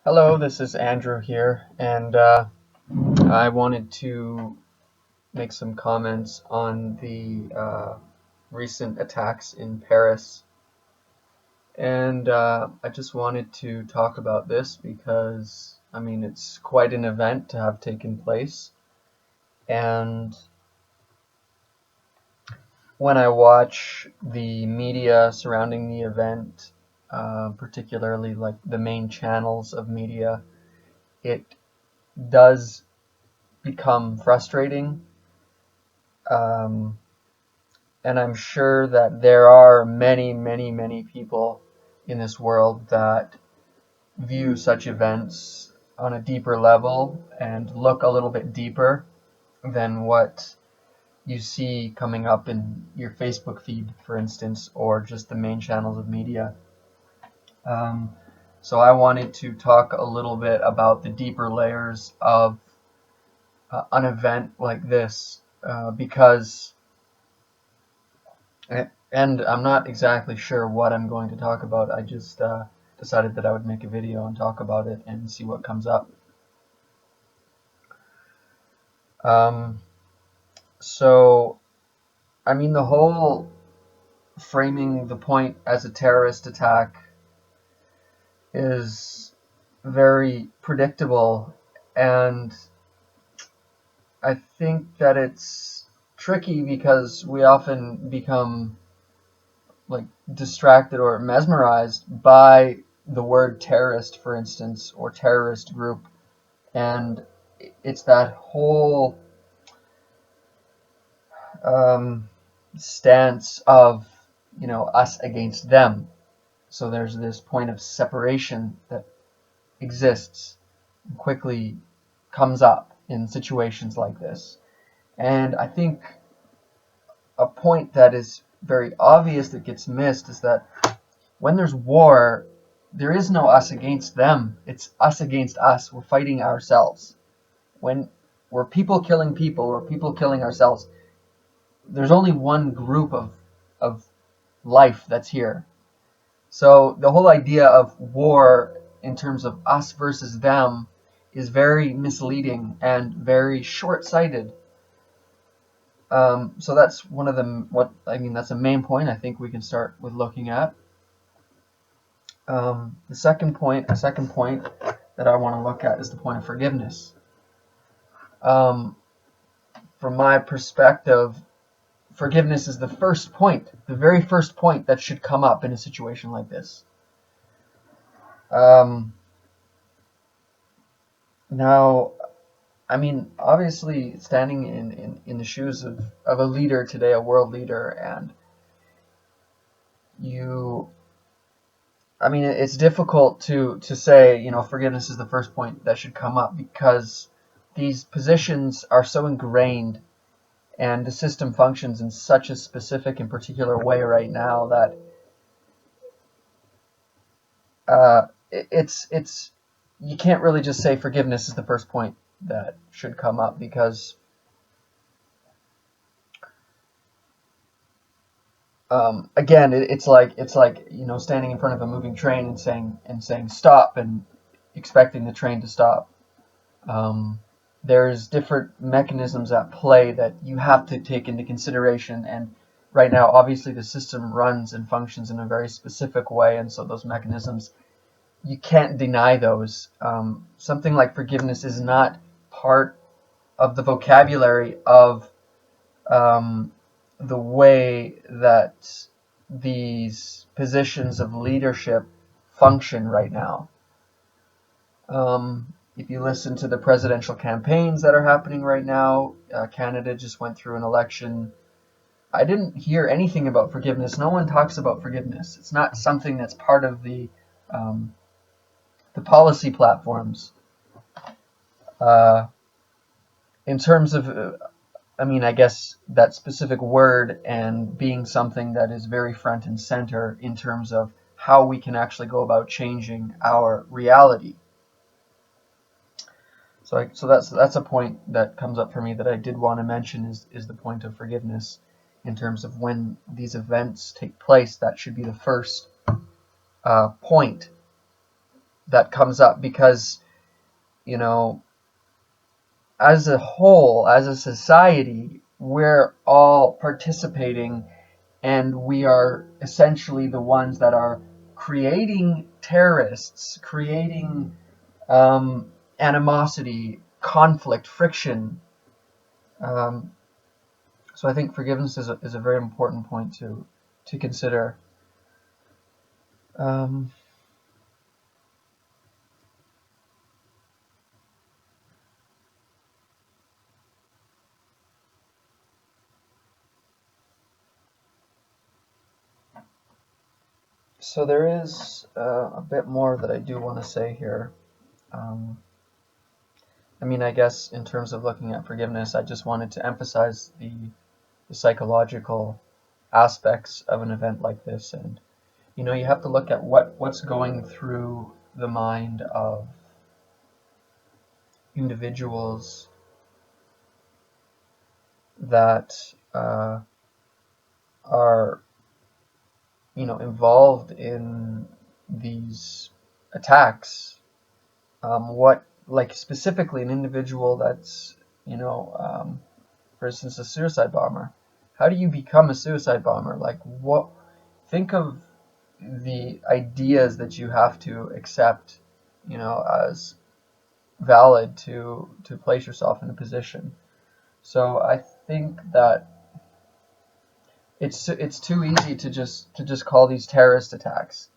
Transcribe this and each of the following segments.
Hello, this is Andrew here, and I wanted to make some comments on the recent attacks in Paris. And I just wanted to talk about this because, it's quite an event to have taken place. And when I watch the media surrounding the event, particularly like the main channels of media, it does become frustrating. Um, and I'm sure that there are many, many, many people in this world that view such events on a deeper level and look a little bit deeper than what you see coming up in your Facebook feed, for instance, or just the main channels of media. Um, so I wanted to talk a little bit about the deeper layers of an event like this because and I'm not exactly sure what I'm going to talk about. I just decided that I would make a video and talk about it and see what comes up. Um, so, the whole framing the point as a terrorist attack is very predictable, and I think that it's tricky because we often become like distracted or mesmerized by the word terrorist, for instance, or terrorist group, and it's that whole um, stance of us against them. So there's this point of separation that exists and quickly comes up in situations like this. And I think a point that is very obvious that gets missed is that when there's war, there is no us against them. It's us against us. We're fighting ourselves. When we're people killing people, or people killing ourselves, there's only one group of life that's here. So the whole idea of war in terms of us versus them is very misleading and very short-sighted. So that's one of them. That's a main point I think we can start with looking at. A second point that I want to look at is the point of forgiveness. Um, from my perspective, forgiveness is the first point, the very first point that should come up in a situation like this. Um, now, obviously, standing in the shoes of a leader today, a world leader, and you, it's difficult to say, forgiveness is the first point that should come up because these positions are so ingrained and the system functions in such a specific and particular way right now that it's you can't really just say forgiveness is the first point that should come up because again it's like standing in front of a moving train and saying stop and expecting the train to stop. Um, there's different mechanisms at play that you have to take into consideration, and right now obviously the system runs and functions in a very specific way, and so those mechanisms you can't deny those. Something like forgiveness is not part of the vocabulary of um, the way that these positions of leadership function right now. If you listen to the presidential campaigns that are happening right now, Canada just went through an election. I didn't hear anything about forgiveness. No one talks about forgiveness. It's not something that's part of um, the policy platforms. Uh, in terms of, I guess that specific word and being something that is very front and center in terms of how we can actually go about changing our reality. So that's a point that comes up for me that I did want to mention is the point of forgiveness in terms of when these events take place. That should be the first point that comes up because, you know, as a whole, as a society, we're all participating, and we are essentially the ones that are creating terrorists, creating animosity, conflict, friction. Um, so I think forgiveness is a very important point to consider. Um, so there is a bit more that I do want to say here. Um, I mean, I guess in terms of looking at forgiveness, I just wanted to emphasize the psychological aspects of an event like this. And you know, you have to look at what's going through the mind of individuals that are, you know, involved in these attacks. What, like specifically an individual that's, you know, for instance, a suicide bomber. How do you become a suicide bomber? Like, what? Think of the ideas that you have to accept, you know, as valid to place yourself in a position. So I think that it's too easy to just call these terrorist attacks,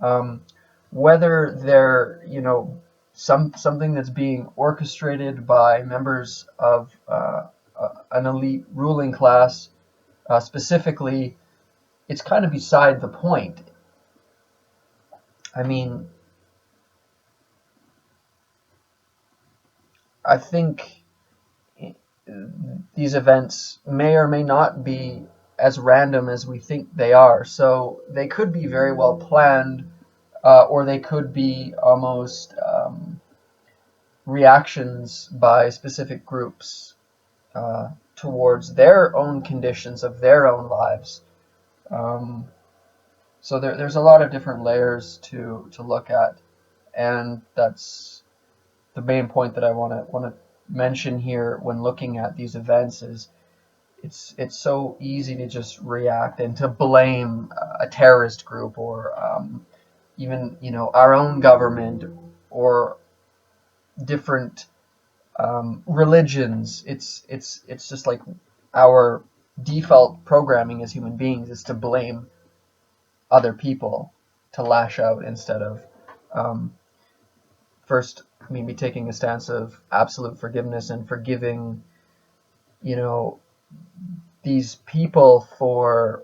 um, whether they're, you know, something that's being orchestrated by members of an elite ruling class. Specifically, it's kind of beside the point. I mean, I think these events may or may not be as random as we think they are. So they could be very well planned, or they could be almost reactions by specific groups towards their own conditions of their own lives. Um, so there's a lot of different layers to look at, and that's the main point that I want to mention here when looking at these events is it's so easy to just react and to blame a terrorist group, or even, you know, our own government, or different religions. It's just like our default programming as human beings is to blame other people, to lash out instead of um, first maybe taking a stance of absolute forgiveness and forgiving, you know, these people for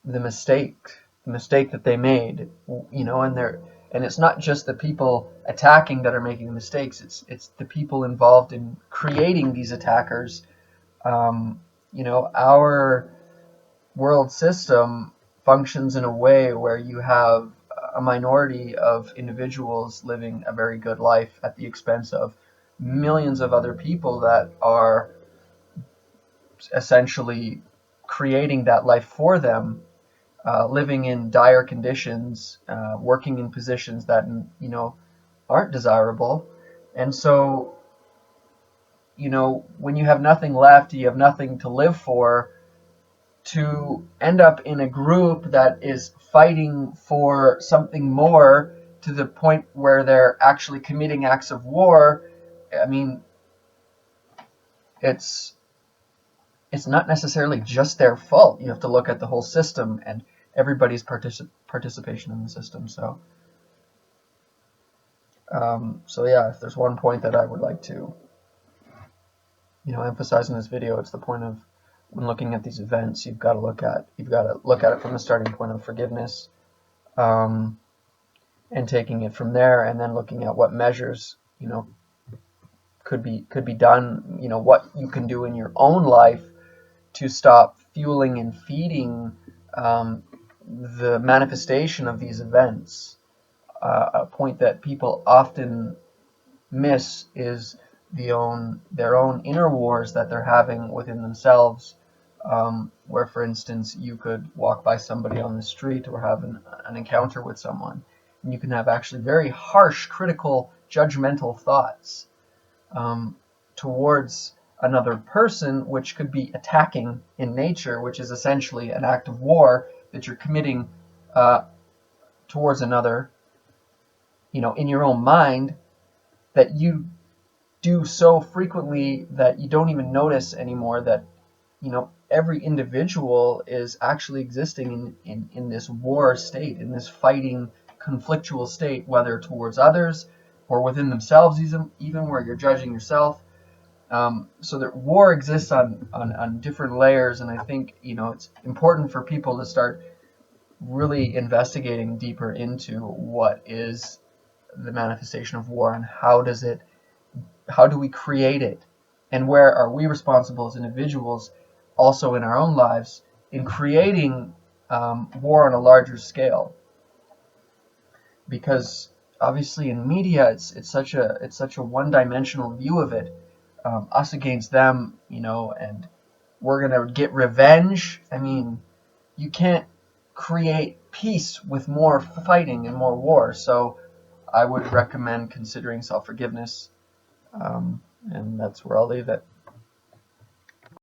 the mistake that they made, you know, and it's not just the people attacking that are making the mistakes. It's the people involved in creating these attackers. You know, our world system functions in a way where you have a minority of individuals living a very good life at the expense of millions of other people that are essentially creating that life for them, living in dire conditions, working in positions that, you know, aren't desirable. And so, you know, when you have nothing left, you have nothing to live for, to end up in a group that is fighting for something more to the point where they're actually committing acts of war. I mean, it's it's not necessarily just their fault. You have to look at the whole system and everybody's participation in the system. So, so yeah, if there's one point that I would like to, you know, emphasize in this video, it's the point of, when looking at these events, you've got to look at it from the starting point of forgiveness, um, and taking it from there, and then looking at what measures, you know, could be done. You know, what you can do in your own life to stop fueling and feeding the manifestation of these events. A point that people often miss is their own inner wars that they're having within themselves, where, for instance, you could walk by somebody on the street or have an encounter with someone, and you can have actually very harsh, critical, judgmental thoughts towards another person, which could be attacking in nature, which is essentially an act of war that you're committing towards another, in your own mind, that you do so frequently that you don't even notice anymore that every individual is actually existing in this war state, in this fighting, conflictual state, whether towards others or within themselves, even where you're judging yourself. So that war exists on different layers, and I think it's important for people to start really investigating deeper into what is the manifestation of war and how do we create it, and where are we responsible as individuals, also in our own lives, in creating war on a larger scale. Because obviously in media, it's such a one-dimensional view of it, us against them, and we're gonna get revenge. I mean, you can't create peace with more fighting and more war. So I would recommend considering self-forgiveness, and that's where I'll leave it.